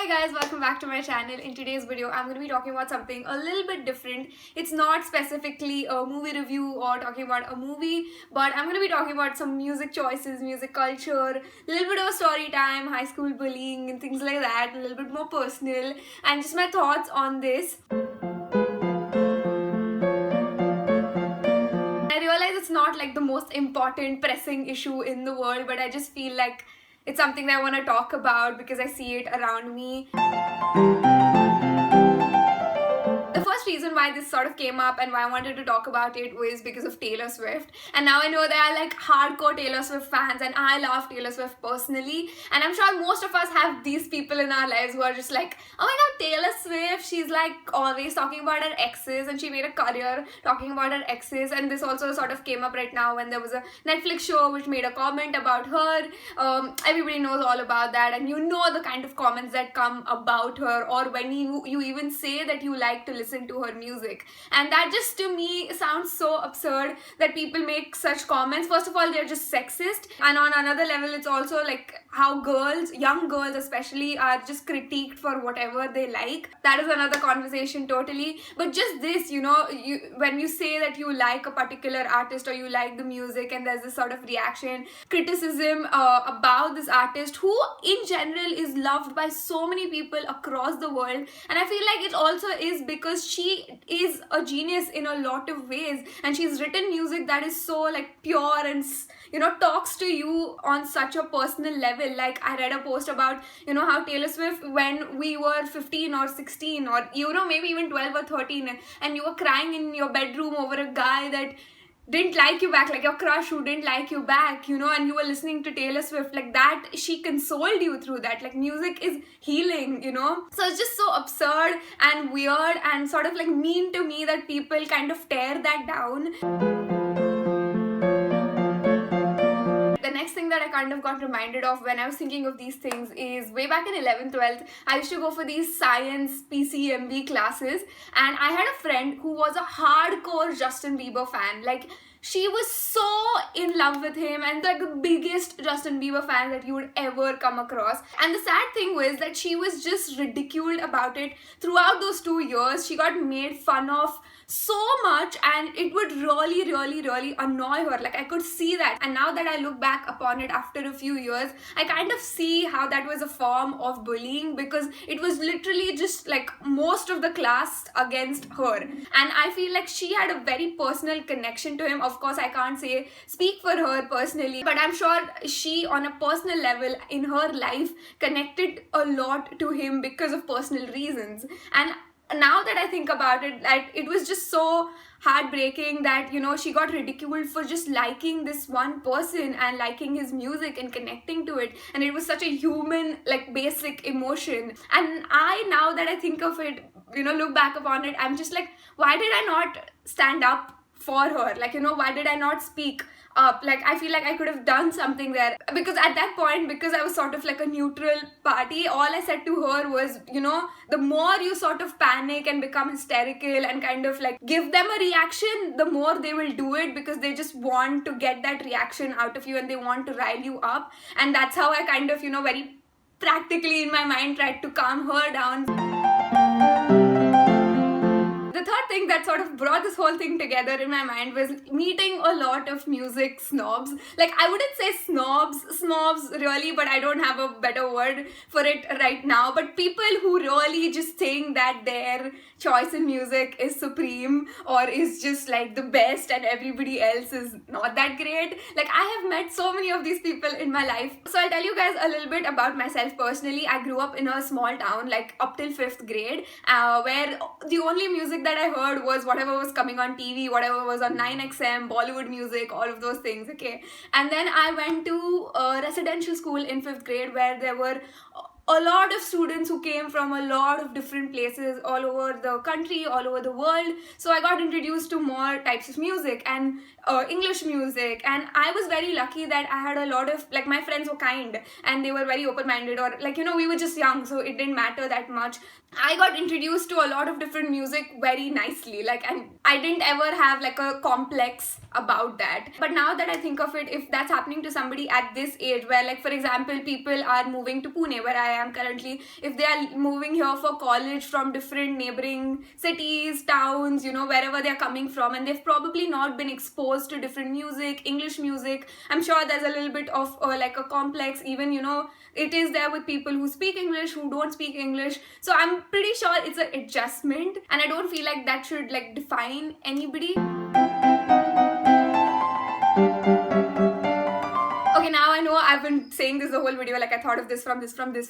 Hi guys, welcome back to my channel. In today's video, I'm going to be talking about something a little bit different. It's not specifically a movie review or talking about a movie, but I'm going to be talking about some music choices, music culture, a little bit of a story time, high school bullying and things like that, a little bit more personal, and just my thoughts on this. I realize it's not like the most important pressing issue in the world, but I just feel like it's something that I want to talk about because I see it around me. The first reason why this sort of came up and why I wanted to talk about it was because of Taylor Swift. And now I know there are like hardcore Taylor Swift fans, and I love Taylor Swift personally. And I'm sure most of us have these people in our lives who are just like, oh my god, Taylor Swift, she's like always talking about her exes, and she made a career talking about her exes. And this also sort of came up right now when there was a Netflix show which made a comment about her. Everybody knows all about that, and you know the kind of comments that come about her, or when you even say that you like to listen to her music. And that just to me sounds so absurd that people make such comments. First of all, they're just sexist, and on another level it's also like how girls, young girls especially, are just critiqued for whatever they like. That is another conversation totally. But just this, when you say that you like a particular artist or you like the music, and there's this sort of reaction, criticism about this artist who in general is loved by so many people across the world. And I feel like it also is because she is a genius in a lot of ways, and she's written music that is so like pure and talks to you on such a personal level. Like I read a post about how Taylor Swift, when we were 15 or 16 or maybe even 12 or 13, and you were crying in your bedroom over a guy that didn't like you back, like your crush who didn't like you back, and you were listening to Taylor Swift, like that, she consoled you through that. Like music is healing, so it's just so absurd and weird and sort of like mean to me that people kind of tear that down. The next thing that I kind of got reminded of when I was thinking of these things is way back in 11th, 12th, I used to go for these science PCMB classes, and I had a friend who was a hardcore Justin Bieber fan. Like she was so in love with him, and like the biggest Justin Bieber fan that you would ever come across. And the sad thing was that she was just ridiculed about it throughout those 2 years. She got made fun of so much, and it would really annoy her. Like I could see that, and now that I look back upon it after a few years, I kind of see how that was a form of bullying, because it was literally just like most of the class against her. And I feel like she had a very personal connection to him. Of course, I can't speak for her personally, but I'm sure she on a personal level in her life connected a lot to him because of personal reasons. And now that I think about it, like it was just so heartbreaking that she got ridiculed for just liking this one person and liking his music and connecting to it, and it was such a human, like basic emotion. And now that I think of it, look back upon it, I'm just like, why did I not stand up for her? Like why did I not speak up? Like I feel like I could have done something there, because at that point, because I was sort of like a neutral party, all I said to her was, the more you sort of panic and become hysterical and kind of like give them a reaction, the more they will do it, because they just want to get that reaction out of you and they want to rile you up. And that's how I kind of very practically in my mind tried to calm her down. The third thing that sort of brought this whole thing together in my mind was meeting a lot of music snobs. Like I wouldn't say snobs really, but I don't have a better word for it right now. But people who really just think that their choice in music is supreme or is just like the best and everybody else is not that great. Like I have met so many of these people in my life. So I'll tell you guys a little bit about myself personally. I grew up in a small town, like up till 5th grade, where the only music that I heard was whatever was coming on TV, whatever was on 9XM, Bollywood music, all of those things, okay? And then I went to a residential school in 5th grade where there were a lot of students who came from a lot of different places all over the country, all over the world. So I got introduced to more types of music, and English music. And I was very lucky that I had a lot of, like, my friends were kind and they were very open-minded, or like, you know, we were just young, so it didn't matter that much. I got introduced to a lot of different music very nicely, like, and I didn't ever have like a complex about that. But now that I think of it, if that's happening to somebody at this age, where, like, for example, people are moving to Pune, where I am currently, if they are moving here for college from different neighboring cities, towns, you know, wherever they're coming from, and they've probably not been exposed to different music, English music, I'm sure there's a little bit of like a complex, even, you know, it is there with people who speak English, who don't speak English. So I'm pretty sure it's an adjustment, and I don't feel like that should like define anybody. Okay, now I know I've been saying this the whole video, like I thought of this from this, but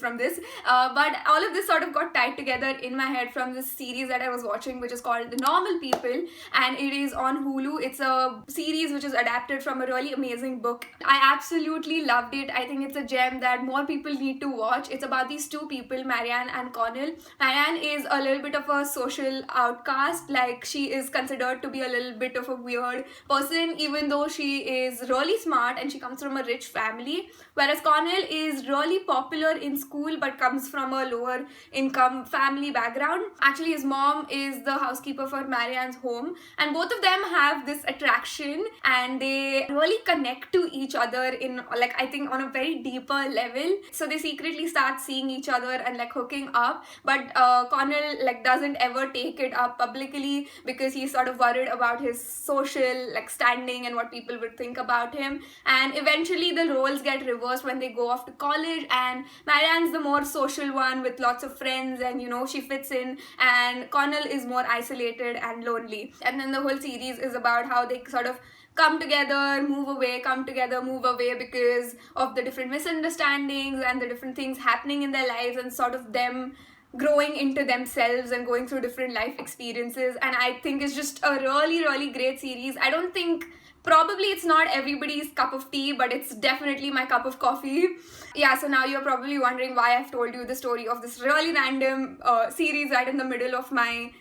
all of this sort of got tied together in my head from this series that I was watching, which is called The Normal People, and it is on Hulu. It's a series which is adapted from a really amazing book. I absolutely loved it. I think it's a gem that more people need to watch. It's about these two people, Marianne and Connell. Marianne is a little bit of a social outcast, like she is considered to be a little bit of a weird person, even though she is really smart and she comes from a rich family, whereas Connell is really popular in school but comes from a lower income family background. Actually, his mom is the housekeeper for Marianne's home, and both of them have this attraction and they really connect to each other in, like, I think on a very deeper level. So they secretly start seeing each other and like hooking up, but Connell like doesn't ever take it up publicly because he's sort of worried about his social like standing and what people would think about him. And eventually the roles get reversed when they go off to college, and Marianne's the more social one with lots of friends, and you know, she fits in, and Connell is more isolated and lonely. And then the whole series is about how they sort of come together, move away, come together, move away, because of the different misunderstandings and the different things happening in their lives, and sort of them growing into themselves and going through different life experiences. And I think it's just a really great series. I don't think, probably it's not everybody's cup of tea, but it's definitely my cup of coffee. Yeah, so now you're probably wondering why I've told you the story of this really random series right in the middle of my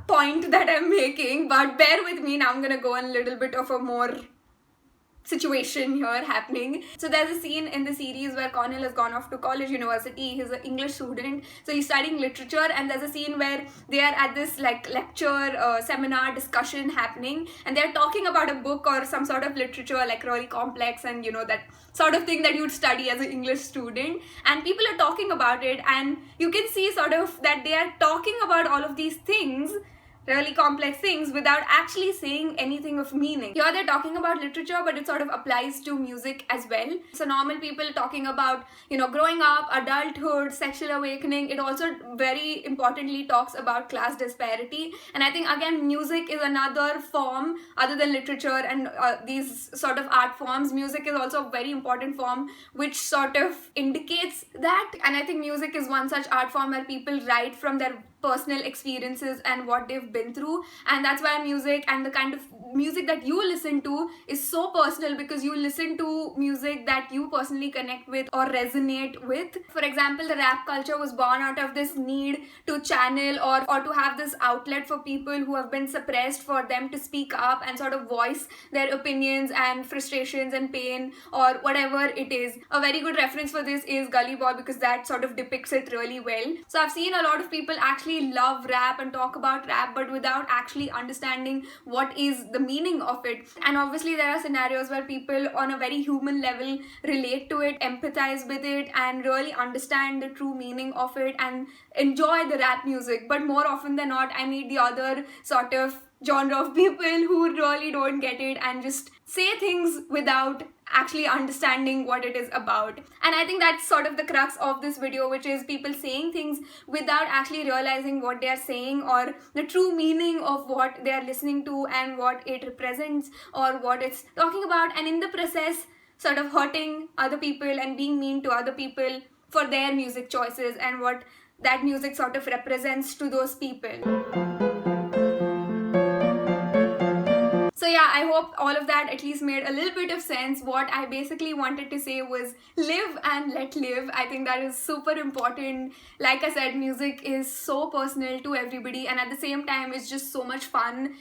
point that I'm making, but bear with me. Now I'm gonna go on a little bit of a more situation here happening. So there's a scene in the series where Connell has gone off to college, university. He's an English student, so he's studying literature, and there's a scene where they are at this like lecture, seminar, discussion happening, and they're talking about a book or some sort of literature, like really complex, and you know, that sort of thing that you'd study as an English student. And people are talking about it, and you can see sort of that they are talking about all of these things, really complex things, without actually saying anything of meaning. Here they're talking about literature, but it sort of applies to music as well. So normal people talking about, you know, growing up, adulthood, sexual awakening. It also very importantly talks about class disparity. And I think again, music is another form other than literature and these sort of art forms. Music is also a very important form which sort of indicates that. And I think music is one such art form where people write from their personal experiences and what they've been through, and that's why music and the kind of music that you listen to is so personal, because you listen to music that you personally connect with or resonate with. For example, the rap culture was born out of this need to channel or to have this outlet for people who have been suppressed, for them to speak up and sort of voice their opinions and frustrations and pain or whatever it is. A very good reference for this is Gully Boy, because that sort of depicts it really well. So I've seen a lot of people actually love rap and talk about rap, but without actually understanding what is the meaning of it. And obviously there are scenarios where people on a very human level relate to it, empathize with it, and really understand the true meaning of it and enjoy the rap music. But more often than not, I meet the other sort of genre of people who really don't get it and just say things without actually understanding what it is about. And I think that's sort of the crux of this video, which is people saying things without actually realizing what they are saying or the true meaning of what they are listening to and what it represents or what it's talking about, and in the process sort of hurting other people and being mean to other people for their music choices and what that music sort of represents to those people. So yeah, I hope all of that at least made a little bit of sense. What I basically wanted to say was live and let live. I think that is super important. Like I said, music is so personal to everybody, and at the same time it's just so much fun.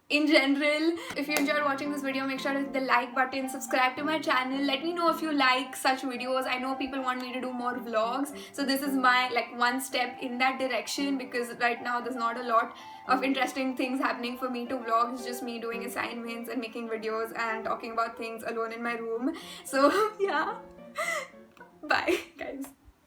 in general. If you enjoyed watching this video, make sure to hit the like button, subscribe to my channel, let me know if you like such videos. I know people want me to do more vlogs, so this is my like one step in that direction, because right now there's not a lot of interesting things happening for me to vlog. It's just me doing assignments and making videos and talking about things alone in my room. So yeah, bye guys.